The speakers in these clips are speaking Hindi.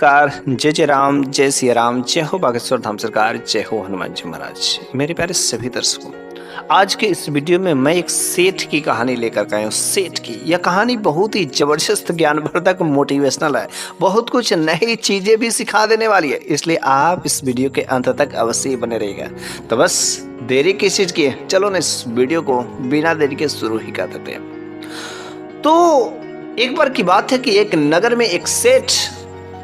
नमस्कार। जय जय राम, जय सिया राम, जय हो बागेश्वर धाम सरकार, जय हो हनुमान जी महाराज। मेरे प्यारे सभी दर्शकों, आज के इस वीडियो में मैं एक सेठ की कहानी लेकर के आया हूँ। सेठ की यह कहानी बहुत ही जबरदस्त, ज्ञानवर्धक, मोटिवेशनल है। बहुत कुछ नई चीजें भी सिखा देने वाली है, इसलिए आप इस वीडियो के अंत तक अवश्य बने रहिएगा। तो बस देरी किस चीज की है, चलो ना इस वीडियो को बिना देरी के शुरू ही कर देते हैं। तो एक बार की बात है कि एक नगर में एक सेठ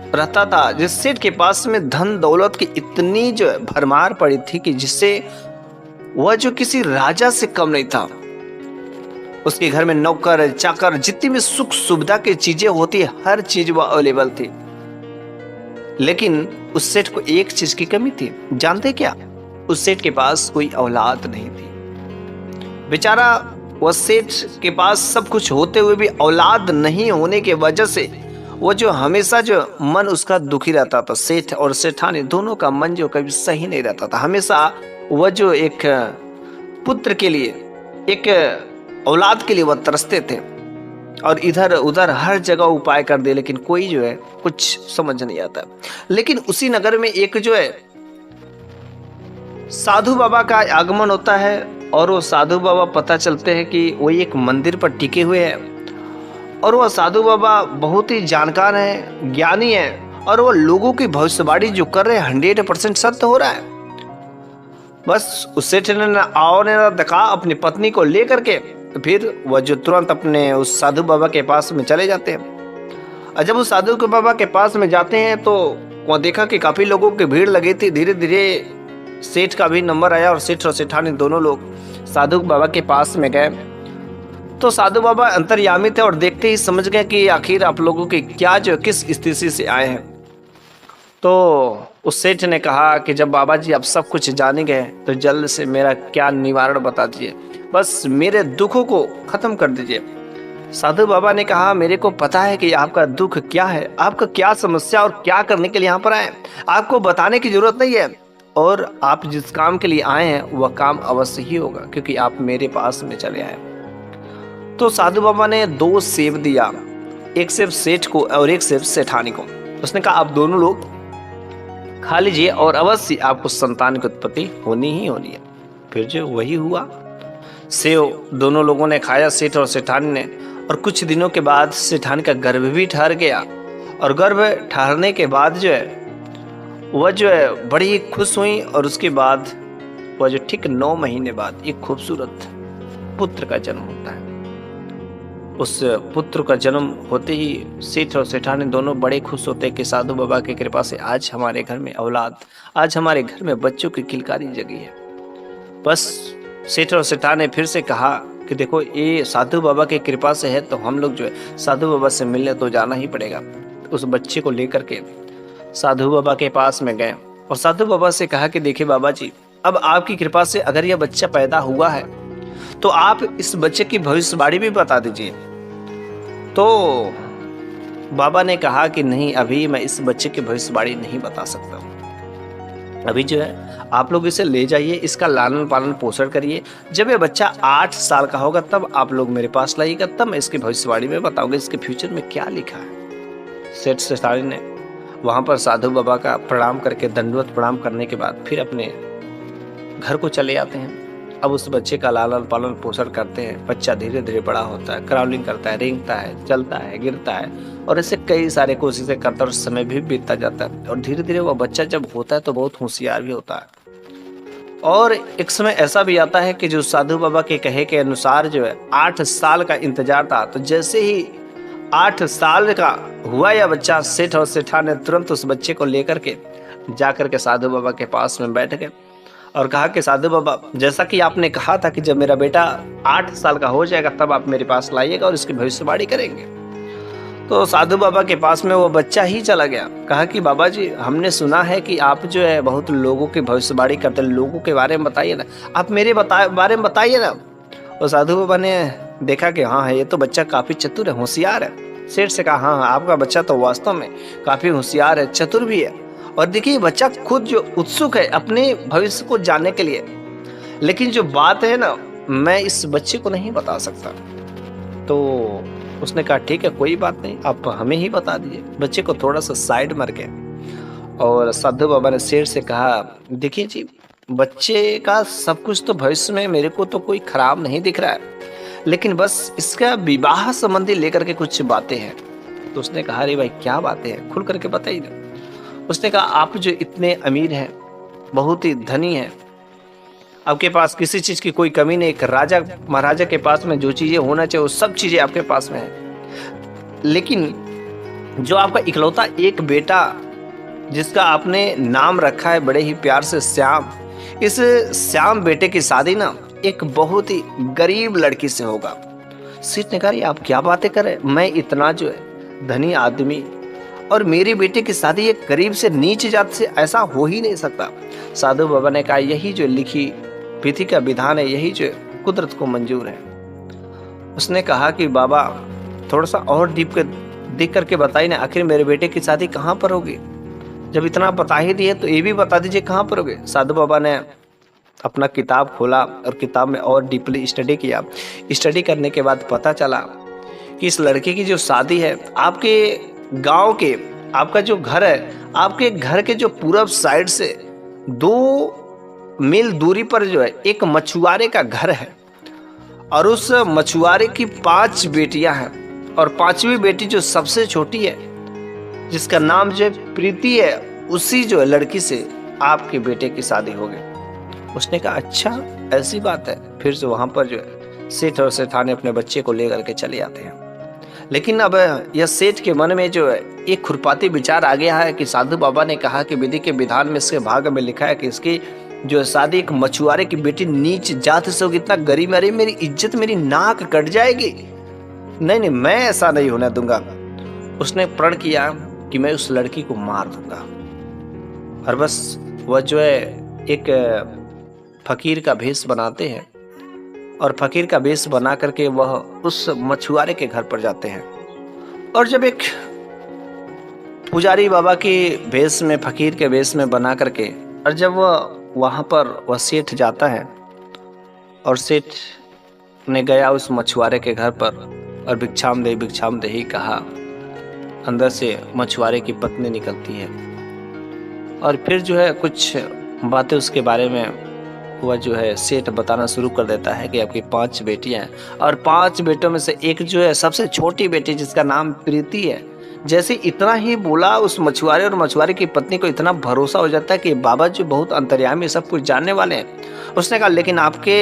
रहता था, जिस सेठ के पास में धन दौलत की इतनी जो भरमार पड़ी थी कि जिससे वह जो किसी राजा से कम नहीं था। उसके घर में नौकर चाकर जितनी भी सुख सुविधा की चीजें होती है, हर चीज वह अवेलेबल थी। लेकिन उस सेठ को एक चीज की कमी थी। जानते क्या? उस सेठ के पास कोई औलाद नहीं थी। बेचारा वह सेठ के पास सब कुछ होते हुए भी औलाद नहीं होने की वजह से वो जो हमेशा जो मन उसका दुखी रहता था। सेठ और सेठानी दोनों का मन जो कभी सही नहीं रहता था। हमेशा वह जो एक पुत्र के लिए, एक औलाद के लिए वह तरसते थे और इधर उधर हर जगह उपाय कर दे, लेकिन कोई जो है कुछ समझ नहीं आता। लेकिन उसी नगर में एक जो है साधु बाबा का आगमन होता है और वो साधु बाबा पता चलते हैं कि वो एक मंदिर पर टिके हुए हैं। और वह साधु बाबा बहुत ही जानकार हैं, ज्ञानी हैं, और वह लोगों की भविष्यवाणी जो कर रहे हैं 100% सत्य हो रहा है। बस उस सेठ ने ना आओ ने ना देखा अपनी पत्नी को लेकर के, फिर वह जो तुरंत अपने उस साधु बाबा के पास में चले जाते हैं। और जब उस साधु के बाबा के पास में जाते हैं तो वह देखा कि काफी लोगों की भीड़ लगी थी। धीरे धीरे सेठ का भी नंबर आया और सेठ और सेठानी दोनों लोग साधु बाबा के पास में गए। तो साधु बाबा अंतर्यामी थे और देखते ही समझ गए कि आखिर आप लोगों की क्या जो किस स्थिति से आए हैं। तो उस सेठ ने कहा कि जब बाबा जी आप सब कुछ जान गए तो जल्द से मेरा क्या निवारण बता दीजिए, बस मेरे दुखों को खत्म कर दीजिए। साधु बाबा ने कहा मेरे को पता है कि आपका दुख क्या है, आपका क्या समस्या और क्या करने के लिए यहाँ पर आए, आपको बताने की जरूरत नहीं है। और आप जिस काम के लिए आए हैं वह काम अवश्य ही होगा, क्योंकि आप मेरे पास में चले आए। तो साधु बाबा ने 2 सेब दिया, एक सेब सेठ को और एक सेब सेठानी को। उसने कहा आप दोनों लोग खा लीजिए और अवश्य आपको संतान की उत्पत्ति होनी ही होनी है। फिर जो वही हुआ। सेब दोनों लोगों ने खाया, सेठ और सेठानी ने, और कुछ दिनों के बाद सेठानी का गर्भ भी ठहर गया। और गर्भ ठहरने के बाद जो है वह जो है बड़ी खुश हुई। और उसके बाद वह जो ठीक 9 महीने बाद एक खूबसूरत पुत्र का जन्म होता है। उस पुत्र का जन्म होते ही सेठ और सेठानी दोनों बड़े खुश होते हैं कि साधु बाबा की कृपा से आज हमारे घर में औलाद, आज हमारे घर में बच्चों की किलकारी जगी है। बस सेठ और सेठानी ने फिर से कहा कि देखो ये साधु बाबा की कृपा से है, तो हम लोग जो है साधु बाबा से मिलने तो जाना ही पड़ेगा। उस बच्चे को लेकर के साधु बाबा के पास में गए और साधु बाबा से कहा कि देखिए बाबा जी, अब आपकी कृपा से अगर यह बच्चा पैदा हुआ है तो आप इस बच्चे की भविष्यवाणी भी बता दीजिए। तो बाबा ने कहा कि नहीं, अभी मैं इस बच्चे की भविष्यवाणी नहीं बता सकता। अभी जो है आप लोग इसे ले जाइए, इसका लालन पालन पोषण करिए। जब ये बच्चा 8 साल का होगा तब आप लोग मेरे पास लाइएगा, तब मैं इसकी भविष्यवाणी में बताऊंगा इसके फ्यूचर में क्या लिखा है। सेठ सेठानी ने वहां पर साधु बाबा का प्रणाम करके, दंडवत प्रणाम करने के बाद फिर अपने घर को चले आते हैं। अब उस बच्चे का लालन पालन पोषण करते हैं। बच्चा धीरे धीरे बड़ा होता है, क्राउलिंग करता है, रेंगता है, चलता है, गिरता है, और ऐसे कई सारे कोशिशें करता है और समय भी बीतता जाता है। और धीरे धीरे वह बच्चा जब होता है तो बहुत होशियार भी होता है। और एक समय ऐसा भी आता है कि जो साधु बाबा के कहे के अनुसार जो है 8 साल का इंतजार था, तो जैसे ही 8 साल का हुआ यह बच्चा, सेठ और सेठा ने तुरंत उस बच्चे को लेकर के जाकर के साधु बाबा के पास में बैठ गए और कहा कि साधु बाबा, जैसा कि आपने कहा था कि जब मेरा बेटा 8 साल का हो जाएगा तब आप मेरे पास लाइएगा और इसकी भविष्यवाणी करेंगे। तो साधु बाबा के पास में वो बच्चा ही चला गया। कहा कि बाबा जी, हमने सुना है कि आप जो है बहुत लोगों की भविष्यवाणी करते हैं, लोगों के बारे में बताइए ना, आप मेरे बारे में बताइए ना। और साधु बाबा ने देखा कि हाँ ये तो बच्चा काफी चतुर है, होशियार है। सेठ से कहा हाँ आपका बच्चा तो वास्तव में काफी होशियार है, चतुर भी है। और देखिए बच्चा खुद जो उत्सुक है अपने भविष्य को जानने के लिए, लेकिन जो बात है ना, मैं इस बच्चे को नहीं बता सकता। तो उसने कहा ठीक है, कोई बात नहीं, आप हमें ही बता दीजिए। बच्चे को थोड़ा सा साइड मार के और साधु बाबा ने सेठ से कहा, देखिए जी, बच्चे का सब कुछ तो भविष्य में मेरे को तो कोई खराब नहीं दिख रहा है, लेकिन बस इसका विवाह संबंधी लेकर के कुछ बातें हैं। तो उसने कहा, अरे भाई क्या बातें हैं, खुल करके बताइए ना। उसने कहा, आप जो इतने अमीर हैं, बहुत ही धनी हैं, आपके पास किसी चीज की कोई कमी नहीं, एक राजा महाराजा के पास में जो चीजें होना चाहिए वो सब चीजें आपके पास में है, लेकिन जो आपका इकलौता एक बेटा जिसका आपने नाम रखा है बड़े ही प्यार से श्याम, इस श्याम बेटे की शादी ना एक बहुत ही गरीब लड़की से होगा। सेठ ने कहा, आप क्या बातें कर रहे, मैं इतना जो है धनी आदमी और मेरे बेटे की शादी एक गरीब से नीच जात से, ऐसा हो ही नहीं सकता। साधु बाबा ने कहा, यही जो लिखी विधि का विधान है, यही जो कुदरत को मंजूर है। उसने कहा कि बाबा थोड़ा सा और डीप के देख करके बताइए ना, आखिर मेरे बेटे की शादी कहाँ पर होगी, जब इतना बता ही दिए तो ये भी बता दीजिए कहाँ पर होगी। साधु बाबा ने अपना किताब खोला और किताब में और डीपली स्टडी किया। स्टडी करने के बाद पता चला कि इस लड़के की जो शादी है, आपके गांव के, आपका जो घर है, आपके घर के जो पूरब साइड से 2 मील दूरी पर जो है एक मछुआरे का घर है, और उस मछुआरे की 5 बेटियां हैं, और 5वीं बेटी जो सबसे छोटी है, जिसका नाम जो प्रीति है, उसी जो है लड़की से आपके बेटे की शादी होगी। उसने कहा, अच्छा ऐसी बात है। फिर से वहां पर जो है सेठ और सेठानी अपने बच्चे को लेकर के चले आते हैं। लेकिन अब यह सेठ के मन में जो है एक खुरपाती विचार आ गया है कि साधु बाबा ने कहा कि विधि के विधान में इसके भाग में लिखा है कि इसकी जो शादी एक मछुआरे की बेटी नीच जात से होगी, इतना गरीब, अरे मेरी इज्जत, मेरी नाक कट जाएगी, नहीं, मैं ऐसा नहीं होने दूंगा। उसने प्रण किया कि मैं उस लड़की को मार दूंगा, और बस वह जो है एक फकीर का भेष बनाते हैं, और फकीर का भेष बना करके वह उस मछुआरे के घर पर जाते हैं। और जब एक पुजारी बाबा के भेष में, फकीर के भेष में बना करके, और जब वह वहाँ पर वह सेठ जाता है, और सेठ ने गया उस मछुआरे के घर पर और भिक्षाम दे ही कहा, अंदर से मछुआरे की पत्नी निकलती है, और फिर जो है कुछ बातें उसके बारे में वह जो है सेठ बताना शुरू कर देता है कि आपकी 5 बेटियां हैं, और 5 बेटों में से एक जो है सबसे छोटी बेटी जिसका नाम प्रीति है। जैसे इतना ही बोला, उस मछुआरे और मछुआरे की पत्नी को इतना भरोसा हो जाता है कि बाबा जो बहुत अंतर्यामी, सब कुछ जानने वाले हैं। उसने कहा, लेकिन आपके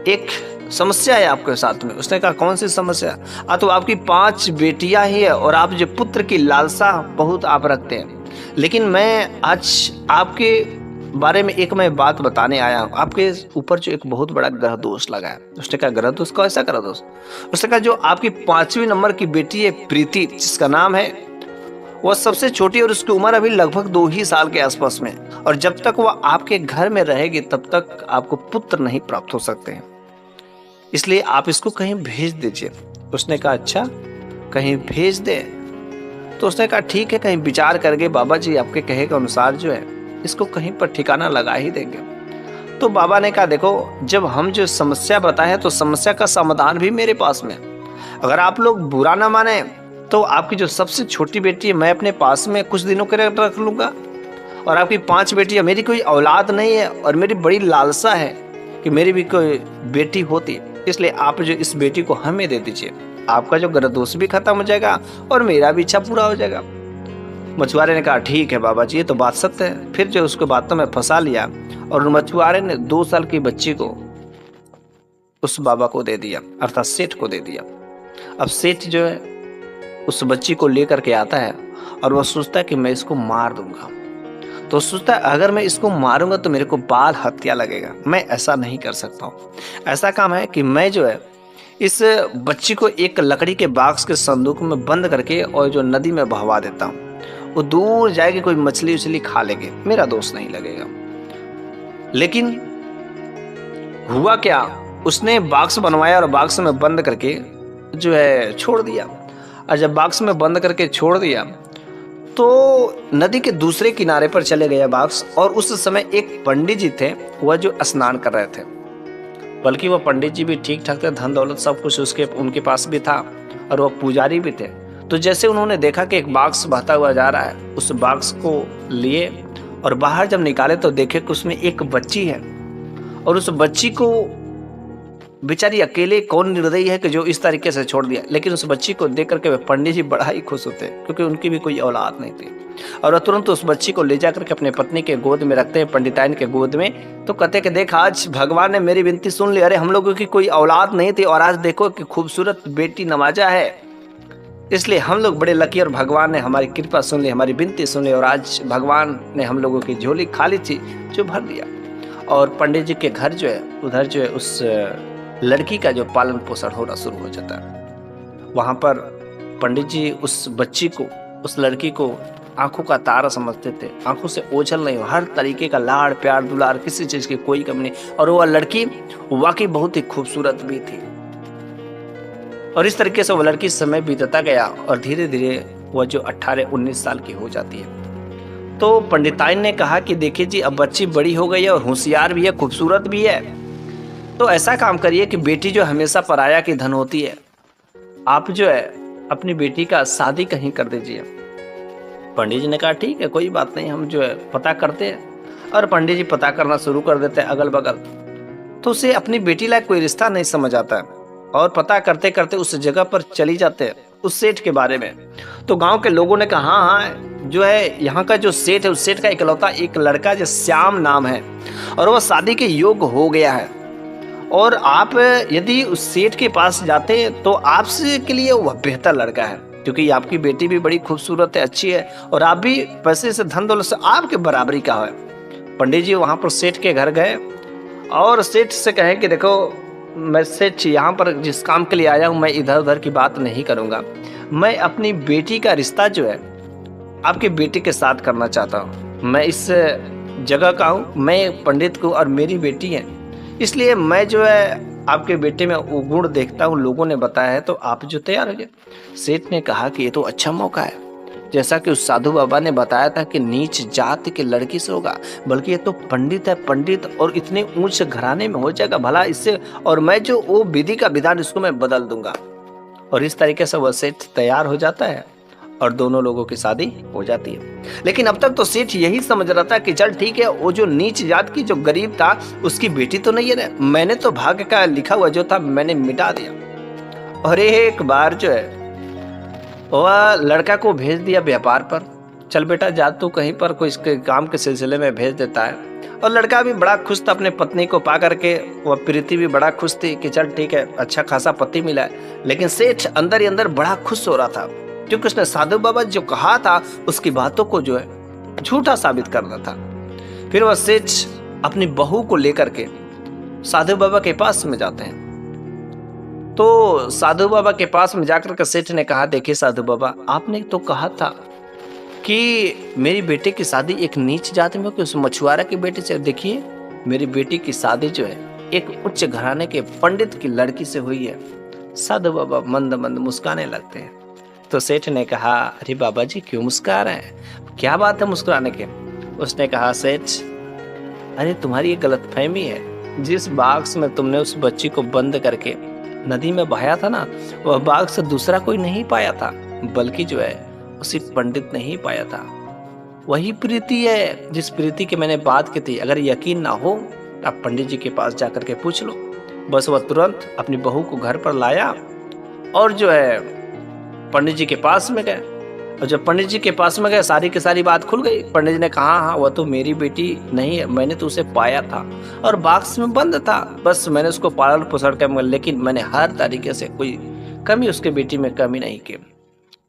एक समस्या है आपके साथ में। उसने कहा, कौन सी समस्या? तो आपकी 5 बेटियां ही है, और आप जो पुत्र की लालसा बहुत आप रखते हैं, लेकिन मैं आज आपके बारे में एक मैं बात बताने आया हूँ। आपके ऊपर जो एक बहुत बड़ा ग्रह दोष लगा है। उसने कहा, ग्रह दोष? कैसा ग्रह दोष? उसने कहा, जो आपकी 5वीं नंबर की बेटी है प्रीति, जिसका नाम है, वह सबसे छोटी, और उसकी उम्र अभी लगभग 2 ही साल के आसपास में, और जब तक वह आपके घर में रहेगी तब तक आपको पुत्र नहीं प्राप्त हो सकते हैं, इसलिए आप इसको कहीं भेज दीजिए। उसने कहा, अच्छा कहीं भेज दे? तो उसने कहा, ठीक है, कहीं विचार करके बाबा जी आपके कहे के अनुसार जो है इसको कहीं पर ठिकाना लगा ही देंगे। तो बाबा ने कहा, देखो, जब हम जो समस्या बताए तो समस्या का समाधान भी मेरे पास में, अगर आप लोग बुरा ना माने तो आपकी जो सबसे छोटी बेटी है मैं अपने पास में कुछ दिनों के लिए रख लूंगा, और आपकी 5 बेटियां, मेरी कोई औलाद नहीं है और मेरी बड़ी लालसा है कि मेरी भी कोई बेटी होती, इसलिए आप जो इस बेटी को हमें दे दीजिए, आपका जो ग्रह दोष भी खत्म हो जाएगा और मेरा भी इच्छा पूरा हो जाएगा। मछुआरे ने कहा, ठीक है बाबा जी, ये तो बात सत्य है। फिर जो उसको बातों में फंसा लिया, और मछुआरे ने 2 साल की बच्ची को उस बाबा को दे दिया, अर्थात सेठ को दे दिया। अब सेठ जो है उस बच्ची को लेकर के आता है, और वह सोचता है कि मैं इसको मार दूंगा। तो सोचता है, अगर मैं इसको मारूंगा तो मेरे को बाल हत्या लगेगा, मैं ऐसा नहीं कर सकता हूँ। ऐसा काम है कि मैं जो है इस बच्ची को एक लकड़ी के बॉक्स के संदूक में बंद करके और जो नदी में बहवा देता हूँ, वो दूर जाएगी, कोई मछली उछली खा लेगी, मेरा दोष नहीं लगेगा। लेकिन हुआ क्या, उसने बॉक्स बनवाया और बॉक्स में बंद करके जो है छोड़ दिया। और जब बॉक्स में बंद करके छोड़ दिया तो नदी के दूसरे किनारे पर चले गया बॉक्स, और उस समय एक पंडित जी थे, वह जो स्नान कर रहे थे, बल्कि वह पंडित जी भी ठीक ठाक थे, धन दौलत सब कुछ उनके पास भी था, और वह पुजारी भी थे। तो जैसे उन्होंने देखा कि एक बाक्स बहता हुआ जा रहा है, उस बाक्स को लिए और बाहर जब निकाले तो देखे कि उसमें एक बच्ची है। और उस बच्ची को बेचारी अकेले कौन निर्दयी है कि जो इस तरीके से छोड़ दिया। लेकिन उस बच्ची को देख करके पंडित जी बड़ा ही खुश होते हैं, क्योंकि उनकी भी कोई औलाद नहीं थी। और तुरंत उस बच्ची को ले जाकर के अपने पत्नी के गोद में रखते हैं, पंडिताइन के गोद में। तो कहते कि देख, आज भगवान ने मेरी विनती सुन ली। अरे हम लोगों की कोई औलाद नहीं थी और आज देखो कि खूबसूरत बेटी नवाजा है, इसलिए हम लोग बड़े लकी और भगवान ने हमारी कृपा सुन ली, हमारी विनती सुन ली और आज भगवान ने हम लोगों की झोली खाली थी जो भर दिया। और पंडित जी के घर जो है उधर जो है उस लड़की का जो पालन पोषण होना शुरू हो जाता है। वहाँ पर पंडित जी उस बच्ची को, उस लड़की को आंखों का तारा समझते थे। आंखों से ओझल नहीं हो, हर तरीके का लाड़ प्यार दुलार, किसी चीज़ की कोई कमी नहीं। और वह लड़की वाकई बहुत ही खूबसूरत भी थी। और इस तरीके से वह लड़की समय बीतता गया और धीरे धीरे वह जो 18-19 साल की हो जाती है। तो पंडिताइन ने कहा कि देखिए जी, अब बच्ची बड़ी हो गई है और होशियार भी है, खूबसूरत भी है, तो ऐसा काम करिए कि बेटी जो हमेशा पराया की धन होती है, आप जो है अपनी बेटी का शादी कहीं कर दीजिए। पंडित जी ने कहा ठीक है, कोई बात नहीं, हम जो है पता करते हैं। और पंडित जी पता करना शुरू कर देते हैं अगल बगल। तो उसे अपनी बेटी लायक कोई रिश्ता नहीं समझ आता है और पता करते करते उस जगह पर चली जाते हैं उस सेठ के बारे में। तो गांव के लोगों ने कहा हाँ, जो है यहाँ का जो सेठ है, उस सेठ का इकलौता एक लड़का जो श्याम नाम है और वह शादी के योग्य हो गया है। और आप यदि उस सेठ के पास जाते हैं तो आपसे के लिए वह बेहतर लड़का है, क्योंकि आपकी बेटी भी बड़ी खूबसूरत है, अच्छी है और आप भी पैसे से, धन दौलत से आपके बराबरी का है। पंडित जी वहाँ पर सेठ के घर गए और सेठ से कहे कि देखो, मैं सेठ यहाँ पर जिस काम के लिए आया हूँ, मैं इधर उधर की बात नहीं करूँगा। मैं अपनी बेटी का रिश्ता जो है आपके बेटे के साथ करना चाहता हूँ। मैं इस जगह का हूँ, मैं पंडित को और मेरी बेटी है, इसलिए मैं जो है आपके बेटे में वो गुण देखता हूँ, लोगों ने बताया है, तो आप जो तैयार हो जाए। सेठ ने कहा कि ये तो अच्छा मौका है, जैसा कि उस साधु बाबा ने बताया था कि नीच जाति के लड़की से होगा, बल्कि ये तो पंडित है, पंडित और इतने ऊंच घराने में हो जाएगा भला इससे, और मैं जो वो विधि का विधान इसको मैं बदल दूंगा। और इस तरीके से वह सेठ तैयार हो जाता है और दोनों लोगों की शादी हो जाती है। लेकिन अब तक तो सेठ यही समझ रहा था कि चल ठीक है, वो जो नीच जात की जो गरीब था उसकी बेटी तो नहीं है, मैंने तो भाग्य का लिखा हुआ जो था मैंने मिटा दिया। और एक बार जो है वह लड़का को भेज दिया व्यापार पर, चल बेटा जा तू कहीं पर, कोई इसके काम के सिलसिले में भेज देता है। और लड़का भी बड़ा खुश था अपने पत्नी को पा करके, वह प्रीति भी बड़ा खुश थी कि चल ठीक है, अच्छा खासा पति मिला है। लेकिन सेठ अंदर ही अंदर बड़ा खुश हो रहा था, क्योंकि उसने साधु बाबा जो कहा था उसकी बातों को जो है झूठा साबित करना था। फिर वह सेठ अपनी बहू को लेकर के साधु बाबा के पास में जाते हैं। तो साधु बाबा के पास में जाकर के सेठ ने कहा, देखिए साधु बाबा, आपने तो कहा था कि मेरी बेटे की शादी एक नीच जाति में कि उस मछुआरा की बेटी से, देखिए मेरी बेटी की शादी जो है एक उच्च घराने के पंडित की लड़की से हुई है। साधु बाबा मंद मंद मुस्काने लगते हैं। तो सेठ ने कहा, अरे बाबा जी क्यों मुस्कुरा रहे हैं, क्या बात है मुस्कुराने के? उसने कहा, सेठ अरे तुम्हारी ये गलतफहमी है, जिस बाक्स में तुमने उस बच्ची को बंद करके नदी में बहाया था ना, वह बाक्स से दूसरा कोई नहीं पाया था, बल्कि जो है उसी पंडित ने ही पाया था। वही प्रीति है जिस प्रीति की मैंने बात की थी। अगर यकीन ना हो आप पंडित जी के पास जाकर के पूछ लो। बस वह तुरंत अपनी बहू को घर पर लाया और जो है पंडित जी के पास में गए। और जब पंडित जी के पास में गए, सारी की सारी बात खुल गई। पंडित जी ने कहा, हाँ वह तो मेरी बेटी नहीं है, मैंने तो उसे पाया था और बाक्स में बंद था, बस मैंने उसको पालन पोषण कर, लेकिन मैंने हर तरीके से कोई कमी उसके बेटी में कमी नहीं की।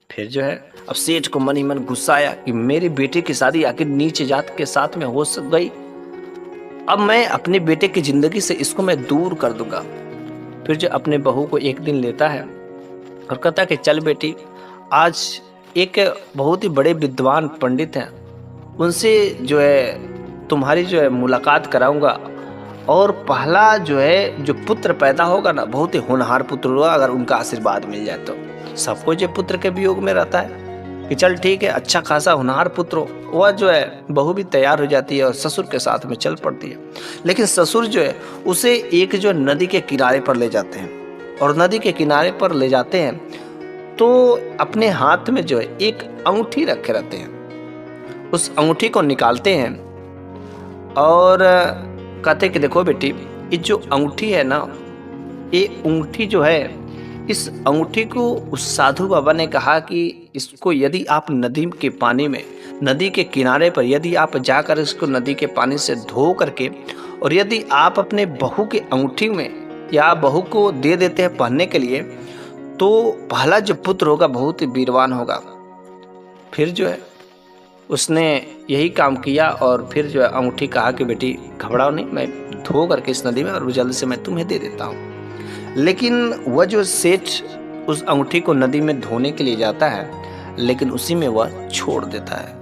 फिर जो है अब सेठ को मन ही मन गुस्सा आया कि मेरी बेटे की शादी आखिर नीच जात के साथ में हो गई, अब मैं अपने बेटे की जिंदगी से इसको मैं दूर कर दूंगा। फिर जो अपने बहू को एक दिन लेता है और कहता कि चल बेटी, आज एक बहुत ही बड़े विद्वान पंडित हैं, उनसे जो है तुम्हारी जो है मुलाकात कराऊंगा, और पहला जो है जो पुत्र पैदा होगा ना, बहुत ही होनहार पुत्र होगा, अगर उनका आशीर्वाद मिल जाए तो। सबको जो पुत्र के वियोग में रहता है कि चल ठीक है, अच्छा खासा होनहार पुत्र हो। वह जो है बहू भी तैयार हो जाती है और ससुर के साथ में चल पड़ती है। लेकिन ससुर जो है उसे एक जो नदी के किनारे पर ले जाते हैं, और नदी के किनारे पर ले जाते हैं तो अपने हाथ में जो है एक अंगूठी रखे रहते हैं। उस अंगूठी को निकालते हैं और कहते कि देखो बेटी, ये जो अंगूठी है ना, ये अंगूठी जो है, इस अंगूठी को उस साधु बाबा ने कहा कि इसको यदि आप नदी के पानी में, नदी के किनारे पर यदि आप जाकर इसको नदी के पानी से धो करके और यदि आप अपने बहू के अंगूठी में या बहू को दे देते हैं पहनने के लिए, तो पहला जो पुत्र होगा बहुत ही वीरवान होगा। फिर जो है उसने यही काम किया और फिर जो है अंगूठी कहा कि बेटी घबराओ नहीं, मैं धो करके इस नदी में और जल्दी से मैं तुम्हें दे देता हूँ। लेकिन वह जो सेठ उस अंगूठी को नदी में धोने के लिए जाता है, लेकिन उसी में वह छोड़ देता है,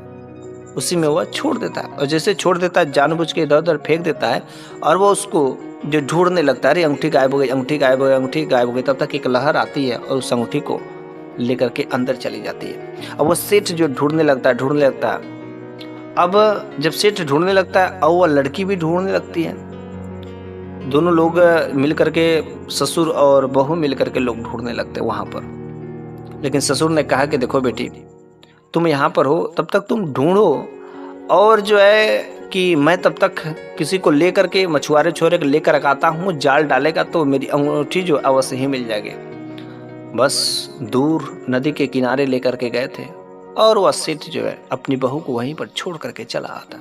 उसी में वह छोड़ देता है। और जैसे छोड़ देता है जानबूझ के इधर उधर फेंक देता है और वो उसको जो ढूंढने लगता है, अरे अंगूठी गायब हो गई, अंगूठी गायब हो गई, अंगूठी गायब हो गई। तब तक एक लहर आती है और उस अंगूठी को लेकर के अंदर चली जाती है। अब वो सेठ जो ढूंढने लगता है। अब जब सेठ ढूंढने लगता है और वह लड़की भी ढूंढने लगती है, दोनों लोग मिल करके, ससुर और बहू मिल करके लोग ढूंढने लगते हैं वहाँ पर। लेकिन ससुर ने कहा कि देखो बेटी, तुम यहाँ पर हो तब तक तुम ढूंढो, और जो है कि मैं तब तक किसी को लेकर के, मछुआरे छोरे को लेकर आता हूँ, जाल डालेगा तो मेरी अंगूठी जो अवश्य ही मिल जाएगी। बस दूर नदी के किनारे लेकर के गए थे और वह सेठ जो है अपनी बहू को वहीं पर छोड़ करके चला आता।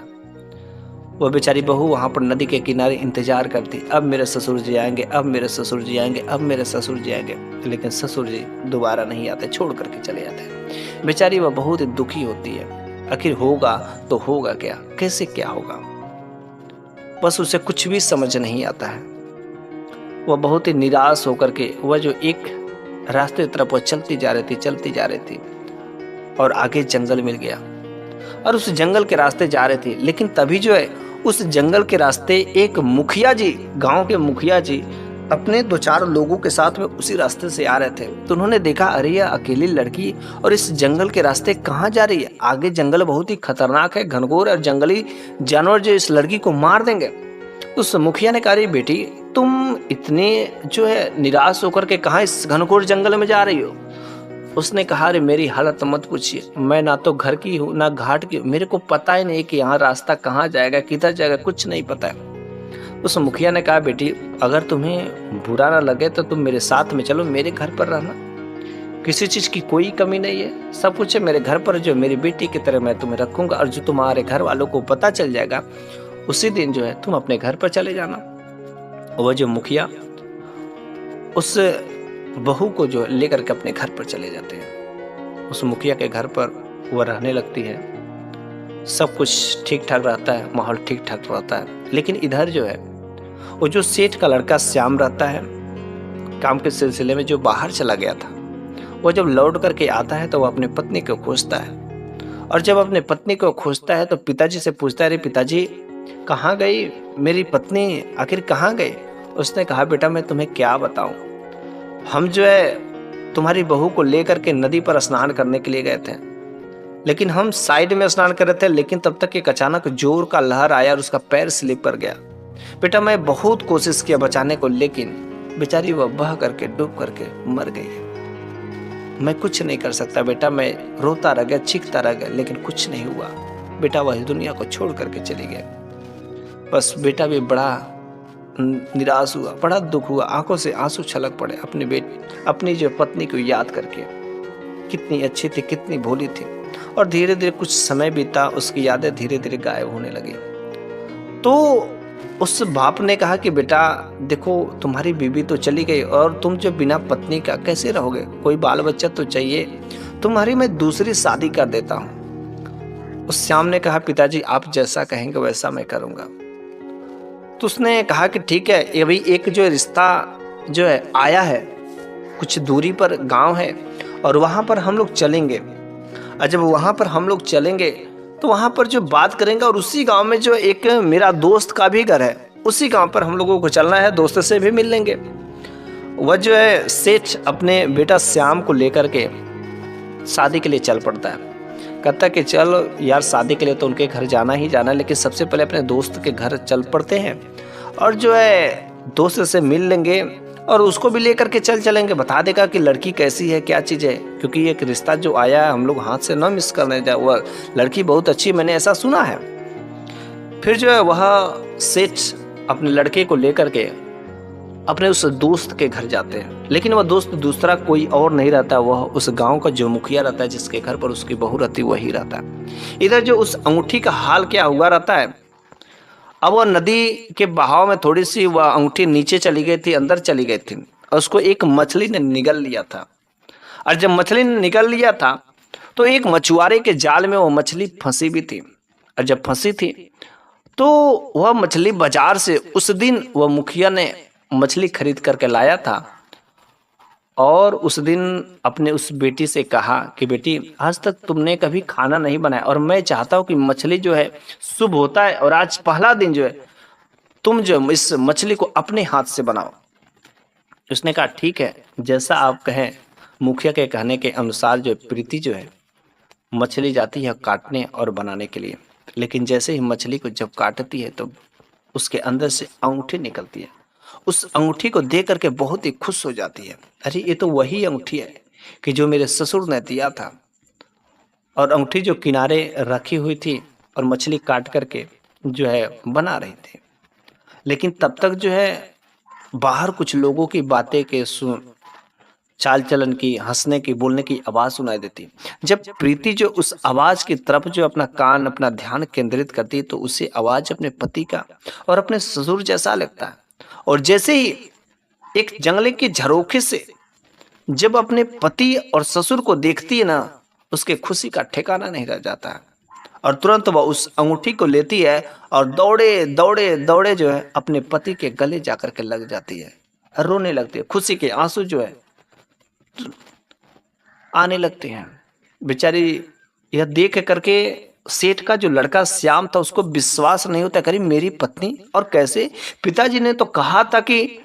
वह बेचारी बहू वहाँ पर नदी के किनारे इंतजार करती, अब मेरे ससुर जी आएंगे, अब मेरे ससुर जी आएंगे, अब मेरे ससुर जी आएंगे। लेकिन ससुर जी दोबारा नहीं आते, छोड़ करके चले जाते। बेचारी वह बहुत दुखी होती है। आखिर होगा तो होगा क्या, कैसे क्या होगा, बस उसे कुछ भी समझ नहीं आता है। वह बहुत ही निराश होकर के वह जो एक रास्ते की तरफ वह चलती जा रही थी और आगे जंगल मिल गया और उस जंगल के रास्ते जा रहे थे। लेकिन तभी जो है उस जंगल के रास्ते एक मुखिया जी, गांव के मुखिया जी अपने 2-4 लोगों के साथ में उसी रास्ते से आ रहे थे। तो उन्होंने देखा, अरे यह अकेली लड़की और इस जंगल के रास्ते कहाँ जा रही है, आगे जंगल बहुत ही खतरनाक है, घनघोर, और जंगली जानवर जो इस लड़की को मार देंगे। उस मुखिया ने कहा, अरे बेटी, तुम इतने जो है निराश होकर के कहाँ इस घनघोर जंगल में जा रही हो। उसने कहा, अरे मेरी हालत मत पूछिए, मैं ना तो घर की हूँ ना घाट की, मेरे को पता ही नहीं कि यहाँ रास्ता कहाँ जाएगा, किधर जाएगा, कुछ नहीं पता है। उस मुखिया ने कहा, बेटी अगर तुम्हें बुरा ना लगे तो तुम मेरे साथ में चलो, मेरे घर पर रहना, किसी चीज़ की कोई कमी नहीं है, सब कुछ है मेरे घर पर, जो मेरी बेटी की तरह मैं तुम्हें रखूंगा। और जो तुम्हारे घर वालों को पता चल जाएगा उसी दिन जो है तुम अपने घर पर चले जाना। वह जो मुखिया उस बहू को जो लेकर के अपने घर पर चले जाते हैं। उस मुखिया के घर पर वह रहने लगती है, सब कुछ ठीक ठाक रहता है, माहौल ठीक ठाक रहता है। लेकिन इधर जो है वो जो सेठ का लड़का श्याम रहता है, काम के सिलसिले में जो बाहर चला गया था, वो जब लौट करके आता है तो वो अपनी पत्नी को खोजता है। और जब अपने पत्नी को खोजता है तो पिताजी से पूछता है, अरे पिताजी कहाँ गई मेरी पत्नी, आखिर कहाँ गई। उसने कहा, बेटा मैं तुम्हें क्या बताऊं, हम जो है तुम्हारी बहू को लेकर के नदी पर स्नान करने के लिए गए थे, लेकिन हम साइड में स्नान कर रहे थे, लेकिन तब तक एक अचानक जोर का लहर आया और उसका पैर स्लिप कर गया। बेटा मैं बहुत कोशिश किया बचाने को, लेकिन बेचारी वह बह करके डूब करके मर गई। मैं कुछ नहीं कर सकता बेटा, मैं रोता रह गया, चीखता रह गया, लेकिन कुछ नहीं हुआ। बेटा वह दुनिया को छोड़ करके चली गई। बस बेटा भी बड़ा निराश हुआ, बड़ा दुख हुआ, आंखों से आंसू छलक पड़े अपनी जो पत्नी को याद करके। कितनी अच्छी थी, कितनी भोली थी। और धीरे धीरे कुछ समय बीता, उसकी यादें धीरे धीरे गायब होने लगी। तो उस बाप ने कहा कि बेटा देखो तुम्हारी बीवी तो चली गई और तुम जो बिना पत्नी का कैसे रहोगे, कोई बाल बच्चा तो चाहिए, तुम्हारी मैं दूसरी शादी कर देता हूँ। उस श्याम ने कहा, पिताजी आप जैसा कहेंगे वैसा मैं करूँगा। तो उसने कहा कि ठीक है, ये भाई एक जो रिश्ता जो है आया है, कुछ दूरी पर गांव है और वहाँ पर हम लोग चलेंगे। और जब वहाँ पर हम लोग चलेंगे तो वहाँ पर जो बात करेंगे, और उसी गांव में जो एक मेरा दोस्त का भी घर है, उसी गांव पर हम लोगों को चलना है, दोस्त से भी मिल लेंगे। वह जो है सेठ अपने बेटा श्याम को लेकर के शादी के लिए चल पड़ता है। कहता कि चल यार शादी के लिए तो उनके घर जाना ही जाना, लेकिन सबसे पहले अपने दोस्त के घर चल पड़ते हैं और जो है दोस्त से मिल लेंगे और उसको भी लेकर के चलेंगे, बता देगा कि लड़की कैसी है, क्या चीज़ है, क्योंकि एक रिश्ता जो आया है हम लोग हाथ से न मिस करने जाए, वह लड़की बहुत अच्छी, मैंने ऐसा सुना है। फिर जो है वह सेठ अपने लड़के को लेकर के अपने उस दोस्त के घर जाते हैं, लेकिन वह दोस्त दूसरा कोई और नहीं रहता, वह उस गांव का जो मुखिया रहता है, जिसके घर पर उसकी बहू रहती वही रहता है। इधर जो उस अंगूठी का हाल क्या हुआ रहता है, अब वह नदी के बहाव में थोड़ी सी वह अंगूठी नीचे चली गई थी, अंदर चली गई थी, और उसको एक मछली ने निगल लिया था। और जब मछली ने निगल लिया था तो एक मछुआरे के जाल में वो मछली फंसी भी थी, और जब फंसी थी तो वह मछली बाजार से उस दिन वह मुखिया ने मछली खरीद करके लाया था, और उस दिन अपने उस बेटी से कहा कि बेटी आज तक तुमने कभी खाना नहीं बनाया, और मैं चाहता हूँ कि मछली जो है शुभ होता है, और आज पहला दिन जो है तुम जो इस मछली को अपने हाथ से बनाओ। उसने कहा ठीक है, जैसा आप कहें। मुखिया के कहने के अनुसार जो प्रीति जो है मछली जाती है काटने और बनाने के लिए, लेकिन जैसे ही मछली को जब काटती है तो उसके अंदर से अंगूठी निकलती है। उस अंगूठी को देख करके बहुत ही खुश हो जाती है, अरे ये तो वही अंगूठी है कि जो मेरे ससुर ने दिया था। और अंगूठी जो किनारे रखी हुई थी और मछली काट करके जो है बना रही थी, लेकिन तब तक जो है बाहर कुछ लोगों की बातें के सुन, चाल चलन की, हंसने की, बोलने की आवाज सुनाई देती। जब प्रीति जो उस आवाज की तरफ जो अपना कान, अपना ध्यान केंद्रित करती तो उसे आवाज अपने पति का और अपने ससुर जैसा लगता है। और जैसे ही एक जंगले के झरोखे से जब अपने पति और ससुर को देखती है ना, उसके खुशी का ठिकाना नहीं रह जाता है, और तुरंत वह उस अंगूठी को लेती है और दौड़े दौड़े दौड़े जो है अपने पति के गले जाकर के लग जाती है, रोने लगती है, खुशी के आंसू जो है आने लगते हैं। बेचारी यह देख करके सेठ का जो लड़का श्याम था उसको विश्वास नहीं होता, करीब मेरी पत्नी, और कैसे? पिताजी ने तो कहा था कि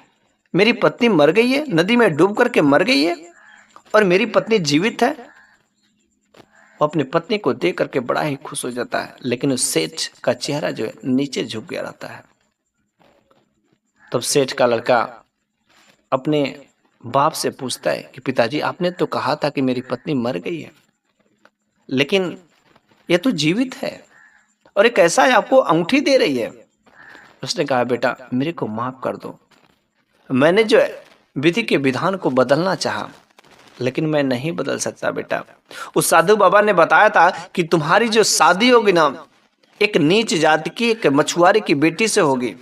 मेरी पत्नी मर गई है, नदी में डूब करके मर गई है, और मेरी पत्नी जीवित है। वो अपनी पत्नी को देख करके बड़ा ही खुश हो जाता है, लेकिन उस सेठ का चेहरा जो है नीचे झुक गया रहता है। तब सेठ का लड़का अपने बाप से पूछता है कि पिताजी आपने तो कहा था कि मेरी पत्नी मर गई है, लेकिन यह तो जीवित है, और एक ऐसा है आपको अंगूठी दे रही है। उसने कहा बेटा मेरे को माफ कर दो, मैंने जो है विधि के विधान को बदलना चाहा, लेकिन मैं नहीं बदल सकता बेटा। उस साधु बाबा ने बताया था कि तुम्हारी जो शादी होगी ना एक नीच जाति की एक मछुआरे की बेटी से होगी,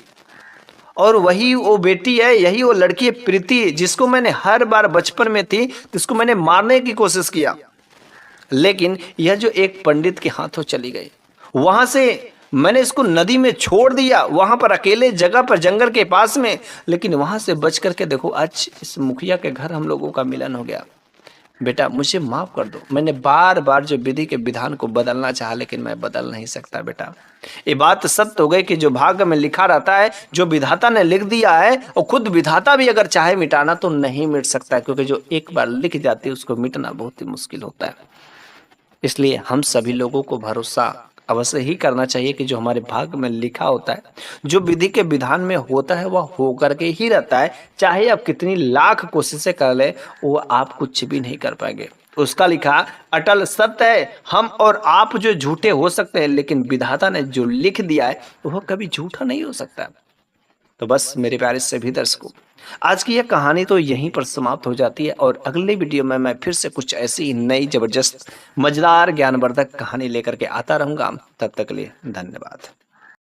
और वही वो बेटी है, यही वो लड़की है प्रीति, जिसको मैंने हर बार बचपन में थी जिसको मैंने मारने की कोशिश किया, लेकिन यह जो एक पंडित के हाथों चली गई, वहां से मैंने इसको नदी में छोड़ दिया, वहां पर अकेले जगह पर जंगल के पास में, लेकिन वहां से बच करके देखो आज इस मुखिया के घर हम लोगों का मिलन हो गया। बेटा मुझे माफ कर दो, मैंने बार बार जो विधि के विधान को बदलना चाहा, लेकिन मैं बदल नहीं सकता बेटा। ये बात सत्य हो गई कि जो भाग्य में लिखा रहता है, जो विधाता ने लिख दिया है, और खुद विधाता भी अगर चाहे मिटाना तो नहीं मिट सकता है, क्योंकि जो एक बार लिख जाती है उसको मिटना बहुत ही मुश्किल होता है। इसलिए हम सभी लोगों को भरोसा अवश्य ही करना चाहिए कि जो हमारे भाग्य में लिखा होता है, जो विधि के विधान में होता है, वह होकर के ही रहता है। चाहे आप कितनी लाख कोशिशें कर ले, वो आप कुछ भी नहीं कर पाएंगे। उसका लिखा अटल सत्य है। हम और आप जो झूठे हो सकते हैं, लेकिन विधाता ने जो लिख दिया है वह कभी झूठा नहीं हो सकता। तो बस मेरे प्यारे सभी दर्शकों, आज की यह कहानी तो यहीं पर समाप्त हो जाती है, और अगले वीडियो में मैं फिर से कुछ ऐसी नई जबरदस्त मजेदार ज्ञानवर्धक कहानी लेकर के आता रहूंगा। तब तक के लिए धन्यवाद।